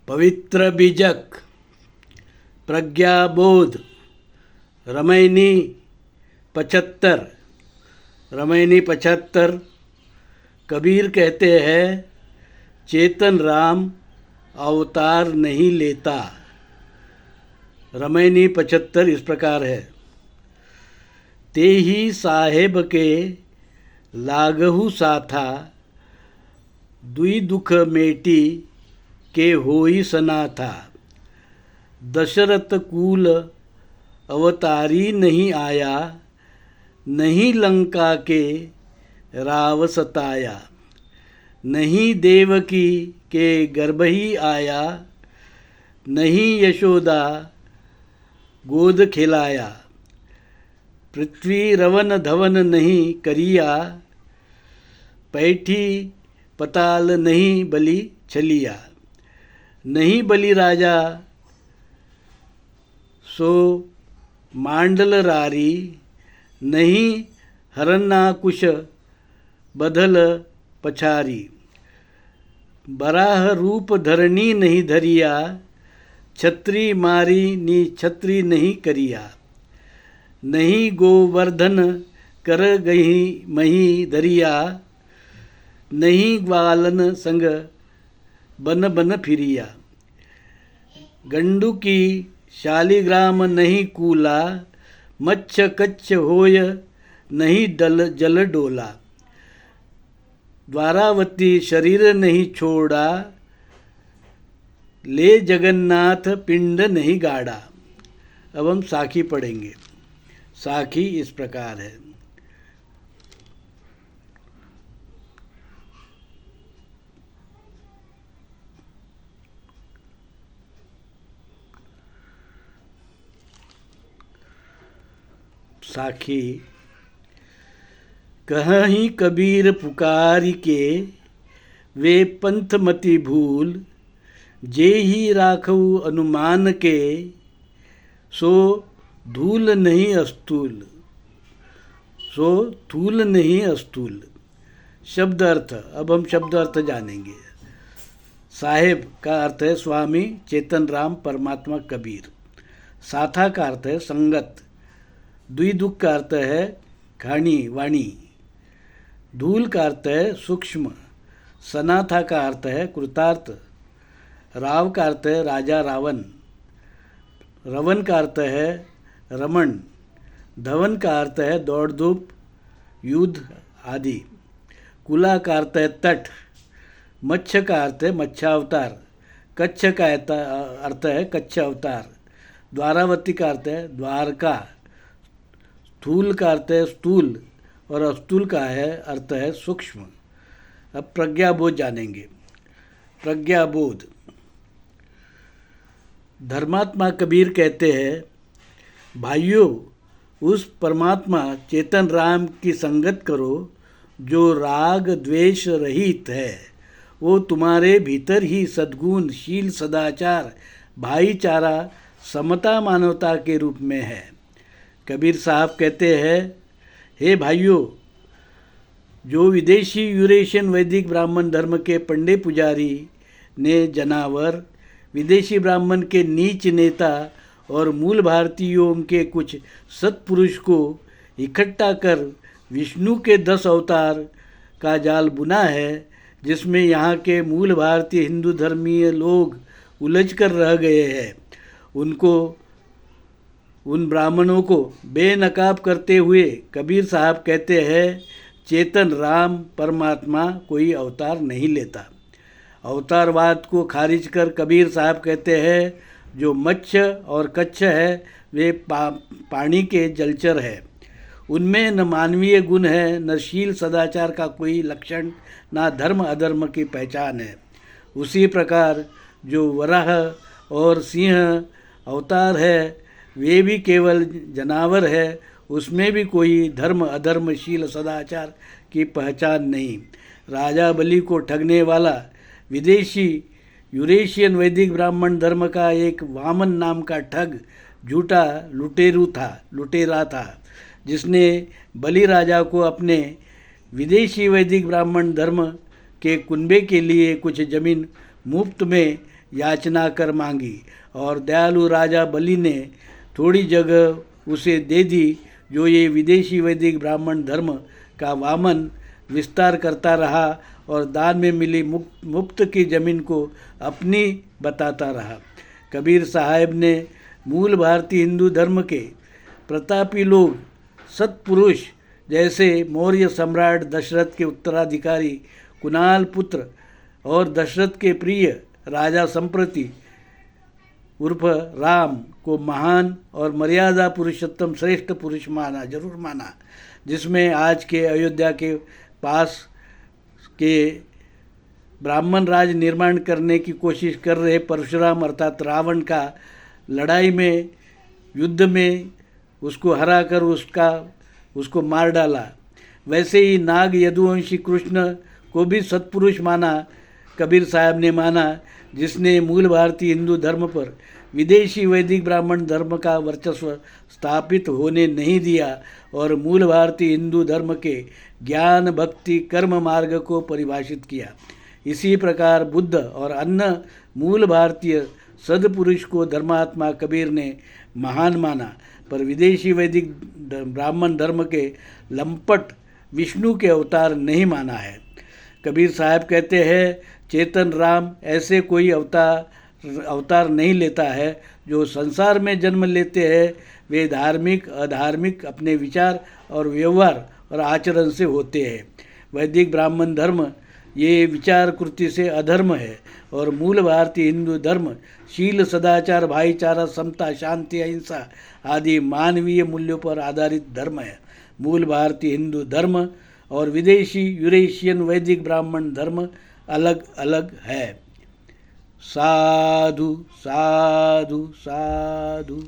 पवित्र बीजक, प्रज्ञाबोध, रामायणी 75। रामायणी 75 कबीर कहते हैं, चेतन राम अवतार नहीं लेता। रामायणी 75 इस प्रकार है। ते ही साहेब के लागहु साथा, दुई दुख मेटी के होई सनाथा। दशरथ कुल अवतारी नहीं आया, नहीं लंका के राव सताया। नहीं देवकी के गर्भ ही आया, नहीं यशोदा गोद खिलाया। पृथ्वी रवन धवन नहीं करिया, पैठी पताल नहीं बलि छलिया। नहीं बलि राजा सो मांडल रारी, नहीं हरन्नाकुश बदल पछारी। बराह रूप धरणी नहीं धरिया, छत्री मारी नी छत्री नहीं करिया। नहीं गोवर्धन कर गही मही धरिया, नहीं ग्वालन संग बन बन फिरिया। गंडू की शालिग्राम नहीं कूला, मच्छ कच्छ होय नहीं डल जल डोला। द्वारावती शरीर नहीं छोड़ा, ले जगन्नाथ पिंड नहीं गाड़ा। अब हम साखी पढ़ेंगे। साखी इस प्रकार है। साखी कहीं कबीर पुकारी के, वे पंथमति भूल। जे ही राखऊ अनुमान के, सो धूल नहीं अस्तूल। सो थूल नहीं अस्तूल। शब्द अर्थ। अब हम शब्द अर्थ जानेंगे। साहेब का अर्थ है स्वामी चेतन राम परमात्मा कबीर। साथा का अर्थ है संगत। द्विदुख का अर्थ है खाणी वाणी। धूल का अर्थ है सूक्ष्म। सनाथा का अर्थ है कृतार्थ। राव का अर्थ है राजा रावण। रवन का अर्थ है रमण। धवन का अर्थ है दौड़ धूप युद्ध आदि। कुला का अर्थ है तट। मच्छ का अर्थ है मच्छावतार। कच्छ का अर्थ है कच्छ अवतार। द्वारावती का अर्थ है द्वारका। स्थूल का अर्थ है स्थूल और अस्तूल का है अर्थ है सूक्ष्म। अब प्रज्ञाबोध जानेंगे। प्रज्ञाबोध। धर्मात्मा कबीर कहते हैं, भाइयों उस परमात्मा चेतन राम की संगत करो जो राग द्वेष रहित है। वो तुम्हारे भीतर ही सद्गुण शील सदाचार भाईचारा समता मानवता के रूप में है। कबीर साहब कहते हैं, हे भाइयों, जो विदेशी यूरेशियन वैदिक ब्राह्मण धर्म के पंडे पुजारी ने जनावर, विदेशी ब्राह्मण के नीच नेता और मूल भारतीयों के कुछ सत्पुरुष को इकट्ठा कर विष्णु के 10 अवतार का जाल बुना है, जिसमें यहाँ के मूल भारतीय हिंदू धर्मीय लोग उलझ कर रह गए हैं। उन ब्राह्मणों को बेनकाब करते हुए कबीर साहब कहते हैं, चेतन राम परमात्मा कोई अवतार नहीं लेता। अवतारवाद को खारिज कर कबीर साहब कहते हैं, जो मच्छ और कच्छ है वे पानी के जलचर है। उनमें न मानवीय गुण है, न शील सदाचार का कोई लक्षण, न धर्म अधर्म की पहचान है। उसी प्रकार जो वराह और सिंह अवतार है वे भी केवल जनावर है, उसमें भी कोई धर्म अधर्म शील सदाचार की पहचान नहीं। राजा बलि को ठगने वाला विदेशी यूरेशियन वैदिक ब्राह्मण धर्म का एक वामन नाम का ठग झूठा लुटेरा था, जिसने बलि राजा को अपने विदेशी वैदिक ब्राह्मण धर्म के कुनबे के लिए कुछ जमीन मुफ्त में याचना कर मांगी और दयालु राजा बलि ने थोड़ी जगह उसे दे दी, जो ये विदेशी वैदिक ब्राह्मण धर्म का वामन विस्तार करता रहा और दान में मिली मुफ्त की जमीन को अपनी बताता रहा। कबीर साहब ने मूल भारतीय हिंदू धर्म के प्रतापी लोग, सत्पुरुष जैसे मौर्य सम्राट दशरथ के उत्तराधिकारी कुणाल पुत्र और दशरथ के प्रिय राजा संप्रति उर्फ राम को महान और मर्यादा पुरुषोत्तम श्रेष्ठ पुरुष जरूर माना, जिसमें आज के अयोध्या के पास के ब्राह्मण राज निर्माण करने की कोशिश कर रहे परशुराम अर्थात रावण का लड़ाई में, युद्ध में उसको हराकर उसको मार डाला। वैसे ही नाग यदुवंशी कृष्ण को भी सत्पुरुष माना कबीर साहब ने माना, जिसने मूल भारतीय हिंदू धर्म पर विदेशी वैदिक ब्राह्मण धर्म का वर्चस्व स्थापित होने नहीं दिया और मूल भारतीय हिंदू धर्म के ज्ञान भक्ति कर्म मार्ग को परिभाषित किया। इसी प्रकार बुद्ध और अन्य मूल भारतीय सदपुरुष को धर्मात्मा कबीर ने महान माना, पर विदेशी वैदिक ब्राह्मण धर्म के लंपट विष्णु के अवतार नहीं माना है। कबीर साहब कहते हैं, चेतन राम ऐसे कोई अवतार नहीं लेता है जो संसार में जन्म लेते हैं। वे धार्मिक अधार्मिक अपने विचार और व्यवहार और आचरण से होते हैं। वैदिक ब्राह्मण धर्म ये विचार कृति से अधर्म है और मूल भारतीय हिंदू धर्म शील सदाचार भाईचारा समता शांति अहिंसा आदि मानवीय मूल्यों पर आधारित धर्म है। मूल भारतीय हिंदू धर्म और विदेशी यूरेशियन वैदिक ब्राह्मण धर्म अलग अलग है। साधु साधु साधु।